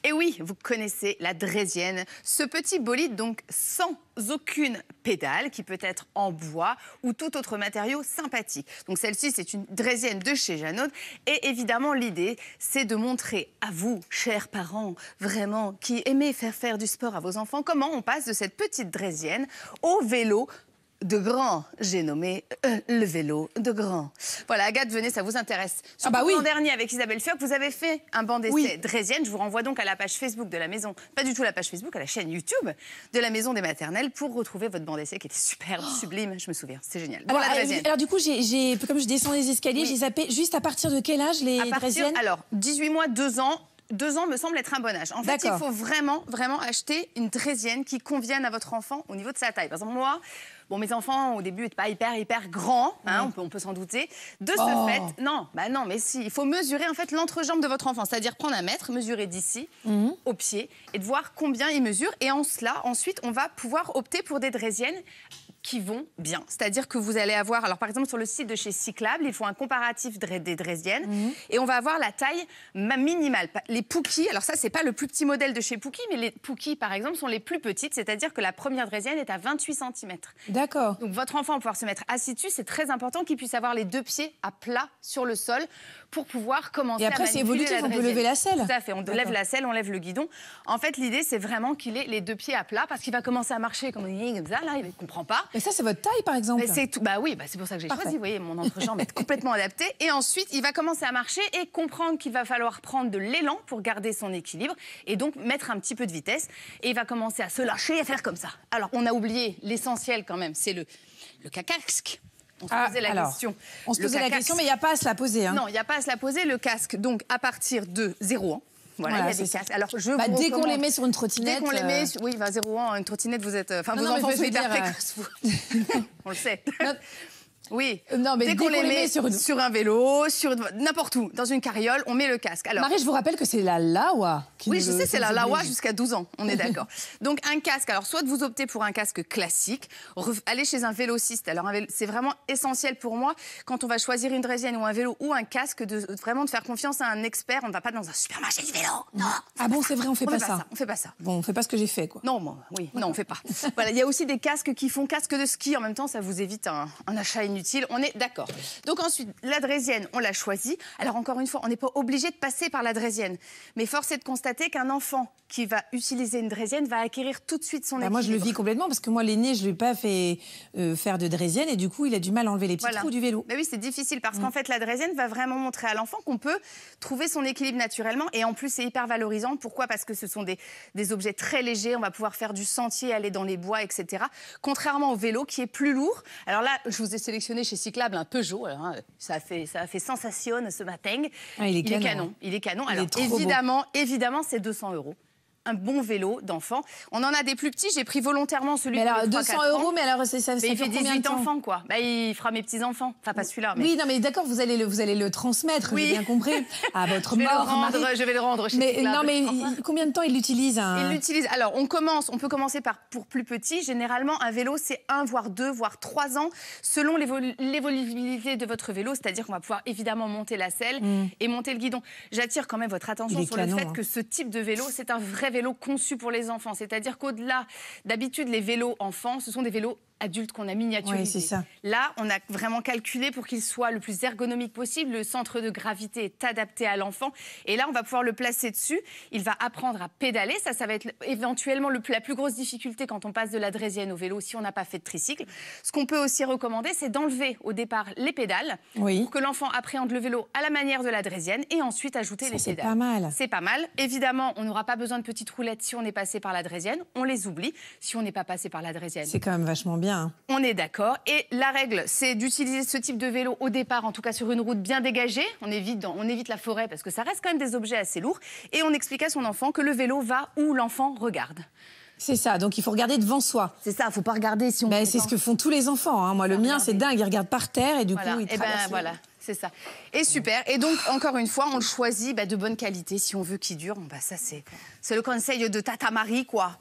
Et oui, vous connaissez la draisienne, ce petit bolide donc sans aucune pédale qui peut être en bois ou tout autre matériau sympathique. Donc celle-ci, c'est une draisienne de chez Jeannot. Et évidemment, l'idée, c'est de montrer à vous, chers parents, vraiment, qui aimez faire du sport à vos enfants, comment on passe de cette petite draisienne au vélo de grand. J'ai nommé le vélo de grand. Voilà, Agathe, venez, ça vous intéresse. L'an dernier, avec Isabelle Fioc, vous avez fait un banc d'essai draisienne. Je vous renvoie donc à la page Facebook de la maison, pas du tout la page Facebook, à la chaîne YouTube de la Maison des Maternelles pour retrouver votre banc d'essai qui était superbe, sublime, je me souviens, c'est génial. Bon, alors du coup, comme je descends les escaliers, j'ai zappé. Juste à partir de quel âge les draisiennes? Alors, 18 mois, 2 ans. 2 ans me semble être un bon âge. En fait, il faut vraiment acheter une draisienne qui convienne à votre enfant au niveau de sa taille. Par exemple, moi, mes enfants, au début, n'étaient pas hyper grands, hein, on peut s'en douter. De ce fait, non, mais si, il faut mesurer en fait l'entrejambe de votre enfant, c'est-à-dire prendre un mètre, mesurer d'ici au pied et de voir combien il mesure. Et en cela, ensuite, on va pouvoir opter pour des draisiennes qui vont bien. C'est-à-dire que vous allez avoir, alors par exemple sur le site de chez Cyclable, ils font un comparatif des draisiennes et on va avoir la taille minimale. Les Pookie, alors ça c'est pas le plus petit modèle de chez Pookie, mais les Pookie par exemple sont les plus petites, c'est-à-dire que la première draisienne est à 28 cm. D'accord. Donc votre enfant va pouvoir se mettre assis dessus, c'est très important qu'il puisse avoir les 2 pieds à plat sur le sol pour pouvoir commencer à manipuler la draisienne. Et après c'est évolutif, on peut lever la selle. Tout à fait, on lève la selle, on lève le guidon. En fait l'idée c'est vraiment qu'il ait les 2 pieds à plat parce qu'il va commencer à marcher comme ça, là il ne comprend pas. Mais ça, c'est votre taille, par exemple? C'est pour ça que j'ai choisi. Vous voyez, mon entrejambe est complètement adaptée. Et ensuite, il va commencer à marcher et comprendre qu'il va falloir prendre de l'élan pour garder son équilibre et donc mettre un petit peu de vitesse. Et il va commencer à se lâcher et à faire comme ça. Alors, on a oublié l'essentiel quand même, c'est le casque. On se posait la question. On se posait la question, mais il n'y a pas à se la poser. Hein. Non, il n'y a pas à se la poser. Le casque, donc, à partir de 0 ans. Voilà, il y a des casques. Alors, dès qu'on les met sur une trottinette... Dès qu'on les met... Oui, 0 ans, une trottinette, vous êtes... Enfin, vos enfants sont hyper précoces, vous. On le sait. Oui, non, mais dès qu'on les met sur un vélo, sur n'importe où, dans une carriole, on met le casque. Alors, Marie, je vous rappelle que c'est la Laowa. Oui, je sais, c'est la Laowa jusqu'à 12 ans, on est d'accord. Donc un casque, alors soit vous optez pour un casque classique, allez chez un vélociste. Alors c'est vraiment essentiel pour moi, quand on va choisir une draisienne ou un vélo ou un casque, vraiment de faire confiance à un expert. On ne va pas dans un supermarché du vélo, non. Ah bon, c'est vrai, on fait pas ça. On fait pas ça. Bon, on fait pas ce que j'ai fait, quoi. Non, non, on fait pas. Voilà, il y a aussi des casques qui font casque de ski, en même temps, ça vous évite un achat inutile. On est d'accord. Donc ensuite, la draisienne, on l'a choisie. Alors encore une fois, on n'est pas obligé de passer par la draisienne. Mais force est de constater qu'un enfant qui va utiliser une draisienne va acquérir tout de suite son équilibre. Moi, je le vis complètement parce que moi, l'aîné, je ne lui ai pas fait faire de draisienne et du coup, il a du mal à enlever les petits trous du vélo. Mais oui, c'est difficile parce qu'en fait, la draisienne va vraiment montrer à l'enfant qu'on peut trouver son équilibre naturellement et en plus, c'est hyper valorisant. Pourquoi? Parce que ce sont des objets très légers. On va pouvoir faire du sentier, aller dans les bois, etc. Contrairement au vélo qui est plus lourd. Alors là, je vous ai sélectionné chez Cyclable un Peugeot. Alors, hein, ça a fait sensation ce matin. Ah, il est canon. Il est canon. Il Alors est évidemment, c'est 200 €. Un bon vélo d'enfant. On en a des plus petits, j'ai pris volontairement celui de 3-4 ans. 200 €, mais alors ça il fait 18 enfants, quoi. Il fera mes petits-enfants. Enfin, pas celui-là, mais... Oui, non, mais d'accord, vous allez le transmettre, j'ai bien compris, à votre mort. Je vais le rendre chez Cyclable. Non, mais combien de temps il l'utilise Il l'utilise. Alors, on peut commencer pour plus petit. Généralement, un vélo, c'est 1, voire 2, voire 3 ans, selon l'évolutivité de votre vélo. C'est-à-dire qu'on va pouvoir évidemment monter la selle et monter le guidon. J'attire quand même votre attention sur le fait que ce type de vélo, c'est un vrai vélo conçu pour les enfants. C'est-à-dire qu'au-delà, d'habitude, les vélos enfants, ce sont des vélos adultes qu'on a miniaturisés. Oui, c'est ça. Là, on a vraiment calculé pour qu'il soit le plus ergonomique possible. Le centre de gravité est adapté à l'enfant. Et là, on va pouvoir le placer dessus. Il va apprendre à pédaler. Ça va être éventuellement la plus grosse difficulté quand on passe de la draisienne au vélo si on n'a pas fait de tricycle. Ce qu'on peut aussi recommander, c'est d'enlever au départ les pédales pour que l'enfant appréhende le vélo à la manière de la draisienne et ensuite ajouter les pédales. C'est pas mal. C'est pas mal. Évidemment, on n'aura pas besoin de petites roulettes si on est passé par la draisienne. On les oublie si on n'est pas passé par la draisienne. C'est quand même vachement bien. On est d'accord. Et la règle, c'est d'utiliser ce type de vélo au départ, en tout cas sur une route bien dégagée. On évite la forêt parce que ça reste quand même des objets assez lourds. Et on explique à son enfant que le vélo va où l'enfant regarde. C'est ça, donc il faut regarder devant soi. C'est ça, il ne faut pas regarder si on... c'est ce que font tous les enfants. Hein. Moi, le mien, c'est dingue. Il regarde par terre et du coup, il traverse. Voilà. C'est ça. Et super. Et donc, encore une fois, on le choisit de bonne qualité. Si on veut qu'il dure, ça c'est le conseil de Tata Marie, quoi.